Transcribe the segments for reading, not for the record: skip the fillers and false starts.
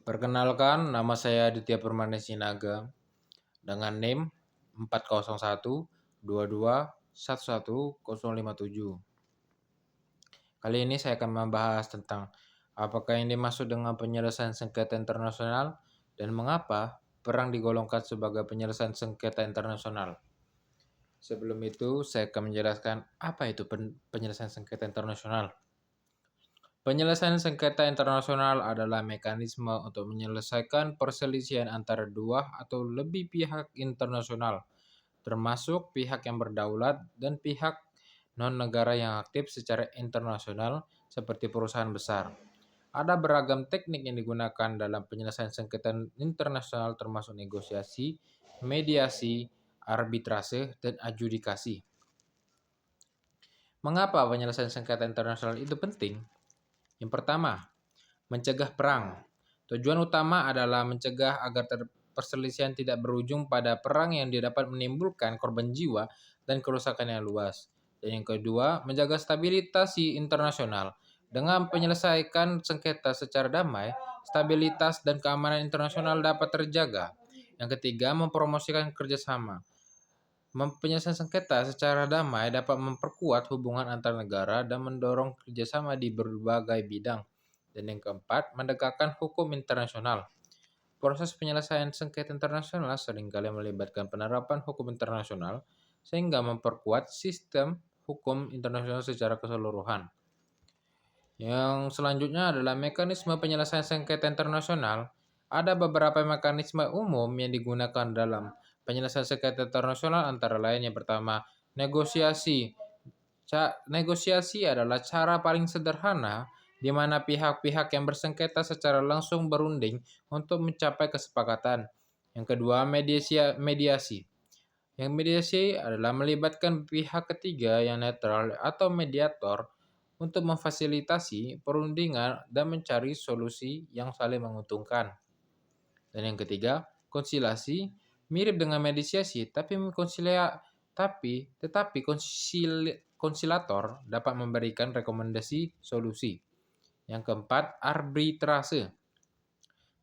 Perkenalkan, nama saya Aditya Permana Sinaga dengan NIM 40122111057. Kali ini saya akan membahas tentang apakah yang dimaksud dengan penyelesaian sengketa internasional dan mengapa perang digolongkan sebagai penyelesaian sengketa internasional. Sebelum itu, saya akan menjelaskan apa itu penyelesaian sengketa internasional. Penyelesaian sengketa internasional adalah mekanisme untuk menyelesaikan perselisihan antara dua atau lebih pihak internasional, termasuk pihak yang berdaulat dan pihak non-negara yang aktif secara internasional seperti perusahaan besar. Ada beragam teknik yang digunakan dalam penyelesaian sengketa internasional termasuk negosiasi, mediasi, arbitrase, dan adjudikasi. Mengapa penyelesaian sengketa internasional itu penting? Yang pertama, mencegah perang. Tujuan utama adalah mencegah agar perselisihan tidak berujung pada perang yang dapat menimbulkan korban jiwa dan kerusakan yang luas. Dan yang kedua, menjaga stabilitas internasional. Dengan penyelesaikan sengketa secara damai, stabilitas dan keamanan internasional dapat terjaga. Yang ketiga, mempromosikan kerjasama. Penyelesaian sengketa secara damai dapat memperkuat hubungan antar negara dan mendorong kerjasama di berbagai bidang. Dan yang keempat, menegakkan hukum internasional. Proses penyelesaian sengketa internasional seringkali melibatkan penerapan hukum internasional sehingga memperkuat sistem hukum internasional secara keseluruhan. Yang selanjutnya adalah mekanisme penyelesaian sengketa internasional. Ada beberapa mekanisme umum yang digunakan dalam penyelesaian sengketa internasional, antara lain yang pertama, negosiasi. Negosiasi adalah cara paling sederhana di mana pihak-pihak yang bersengketa secara langsung berunding untuk mencapai kesepakatan. Yang kedua, mediasi. Yang mediasi adalah melibatkan pihak ketiga yang netral atau mediator untuk memfasilitasi perundingan dan mencari solusi yang saling menguntungkan. Dan yang ketiga, konsilasi, mirip dengan mediasi, tetapi konsilator dapat memberikan rekomendasi solusi. Yang keempat, arbitrase.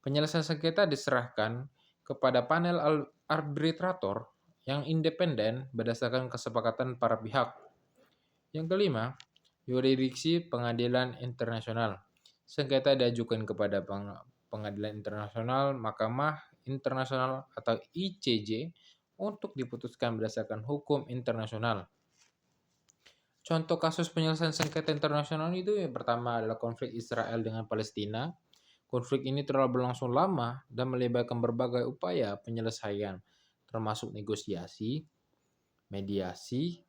Penyelesaian sengketa diserahkan kepada panel arbitrator yang independen berdasarkan kesepakatan para pihak. Yang kelima, yurisdiksi pengadilan internasional. Sengketa diajukan kepada pengadilan internasional, Mahkamah Internasional atau ICJ untuk diputuskan berdasarkan hukum internasional. Contoh kasus penyelesaian sengketa internasional itu yang pertama adalah konflik Israel dengan Palestina. Konflik ini telah berlangsung lama dan melibatkan berbagai upaya penyelesaian, termasuk negosiasi, mediasi,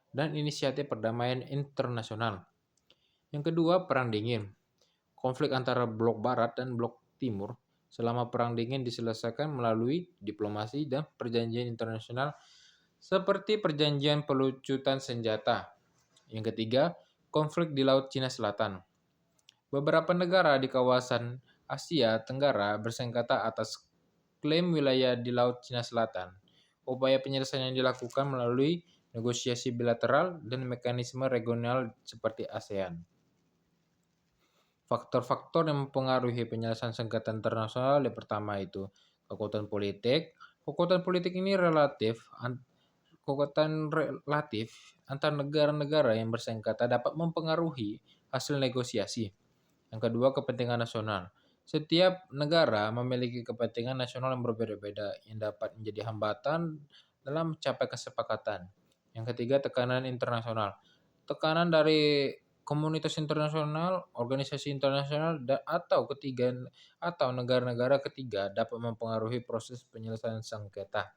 dan inisiatif perdamaian internasional. Yang kedua, Perang Dingin. Konflik antara blok Barat dan blok Timur selama Perang Dingin diselesaikan melalui diplomasi dan perjanjian internasional seperti perjanjian pelucutan senjata. Yang ketiga, konflik di Laut Cina Selatan. Beberapa negara di kawasan Asia Tenggara bersengketa atas klaim wilayah di Laut Cina Selatan. Upaya penyelesaian yang dilakukan melalui negosiasi bilateral dan mekanisme regional seperti ASEAN. Faktor-faktor yang mempengaruhi penyelesaian sengketa internasional yang pertama itu kekuatan politik. Kekuatan politik ini relatif antar negara-negara yang bersengketa dapat mempengaruhi hasil negosiasi. Yang kedua, kepentingan nasional. Setiap negara memiliki kepentingan nasional yang berbeda-beda yang dapat menjadi hambatan dalam mencapai kesepakatan. Yang ketiga, tekanan internasional. Tekanan dari komunitas internasional, organisasi internasional, atau negara-negara ketiga dapat mempengaruhi proses penyelesaian sengketa.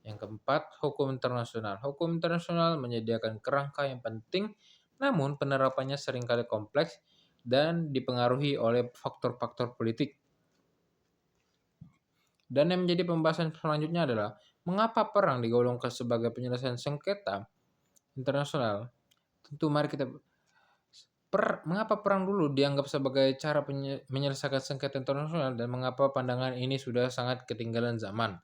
Yang keempat, hukum internasional. Hukum internasional menyediakan kerangka yang penting, namun penerapannya seringkali kompleks dan dipengaruhi oleh faktor-faktor politik. Dan yang menjadi pembahasan selanjutnya adalah mengapa perang digolongkan sebagai penyelesaian sengketa internasional. Tentu mari kita mengapa perang dulu dianggap sebagai cara menyelesaikan sengketa internasional dan mengapa pandangan ini sudah sangat ketinggalan zaman.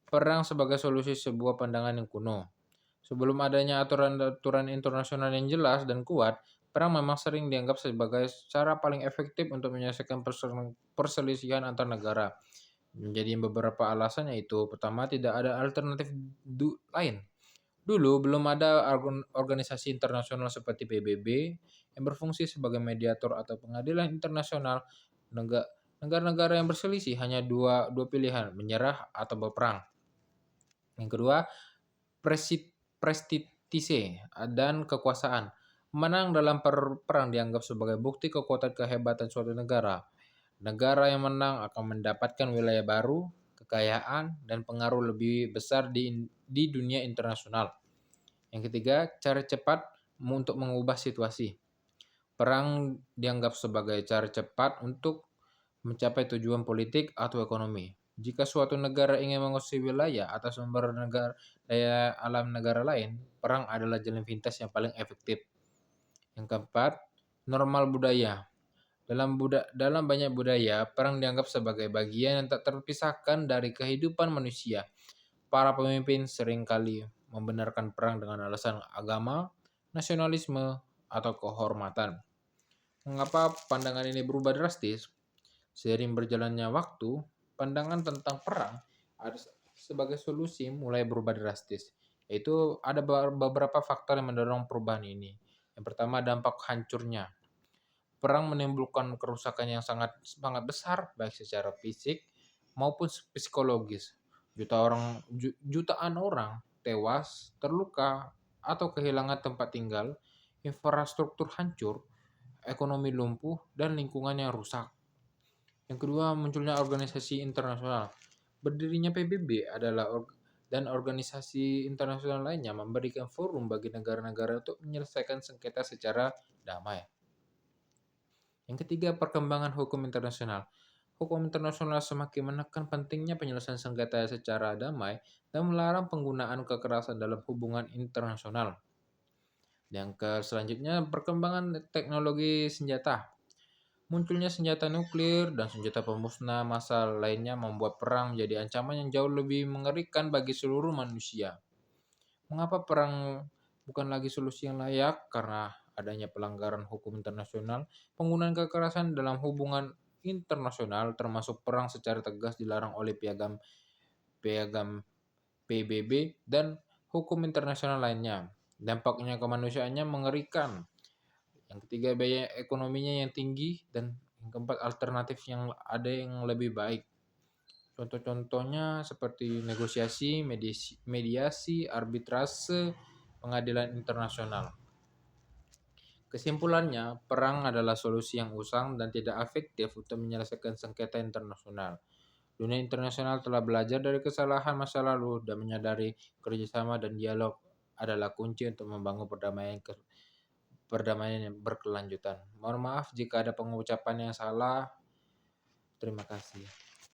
Perang sebagai solusi sebuah pandangan yang kuno. Sebelum adanya aturan-aturan internasional yang jelas dan kuat, perang memang sering dianggap sebagai cara paling efektif untuk menyelesaikan perselisihan antar negara. Menjadi beberapa alasan yaitu pertama, tidak ada alternatif lain. Dulu belum ada organisasi internasional seperti PBB yang berfungsi sebagai mediator atau pengadilan internasional. Negara-negara yang berselisih hanya dua pilihan, menyerah atau berperang. Yang kedua, prestise dan kekuasaan. Menang dalam perang dianggap sebagai bukti kekuatan kehebatan suatu negara. Negara yang menang akan mendapatkan wilayah baru, kekayaan, dan pengaruh lebih besar di dunia internasional. Yang ketiga, cara cepat untuk mengubah situasi. Perang dianggap sebagai cara cepat untuk mencapai tujuan politik atau ekonomi. Jika suatu negara ingin menguasai wilayah atau sumber daya alam negara lain, perang adalah jalan pintas yang paling efektif. Yang keempat, normal budaya. Dalam banyak budaya, perang dianggap sebagai bagian yang tak terpisahkan dari kehidupan manusia. Para pemimpin seringkali membenarkan perang dengan alasan agama, nasionalisme, atau kehormatan. Mengapa pandangan ini berubah drastis? Seiring berjalannya waktu, pandangan tentang perang sebagai solusi mulai berubah drastis. Yaitu ada beberapa faktor yang mendorong perubahan ini. Yang pertama, dampak hancurnya. Perang menimbulkan kerusakan yang sangat besar, baik secara fisik maupun psikologis. Jutaan orang tewas, terluka, atau kehilangan tempat tinggal, infrastruktur hancur, ekonomi lumpuh, dan lingkungannya rusak. Yang kedua, munculnya organisasi internasional. Berdirinya PBB dan organisasi internasional lainnya memberikan forum bagi negara-negara untuk menyelesaikan sengketa secara damai. Yang ketiga, perkembangan hukum internasional. Hukum internasional semakin menekan pentingnya penyelesaian sengketa secara damai dan melarang penggunaan kekerasan dalam hubungan internasional. Selanjutnya, perkembangan teknologi senjata. Munculnya senjata nuklir dan senjata pemusnah massal lainnya membuat perang menjadi ancaman yang jauh lebih mengerikan bagi seluruh manusia. Mengapa perang bukan lagi solusi yang layak? Karena adanya pelanggaran hukum internasional, penggunaan kekerasan dalam hubungan internasional termasuk perang secara tegas dilarang oleh piagam PBB dan hukum internasional lainnya. Dampaknya kemanusiaannya mengerikan. Yang ketiga, biaya ekonominya yang tinggi, dan yang keempat, alternatif yang ada yang lebih baik. Contoh-contohnya seperti negosiasi, mediasi, arbitrase, pengadilan internasional. Kesimpulannya, perang adalah solusi yang usang dan tidak efektif untuk menyelesaikan sengketa internasional. Dunia internasional telah belajar dari kesalahan masa lalu dan menyadari kerjasama dan dialog adalah kunci untuk membangun perdamaian yang berkelanjutan. Mohon maaf jika ada pengucapan yang salah. Terima kasih.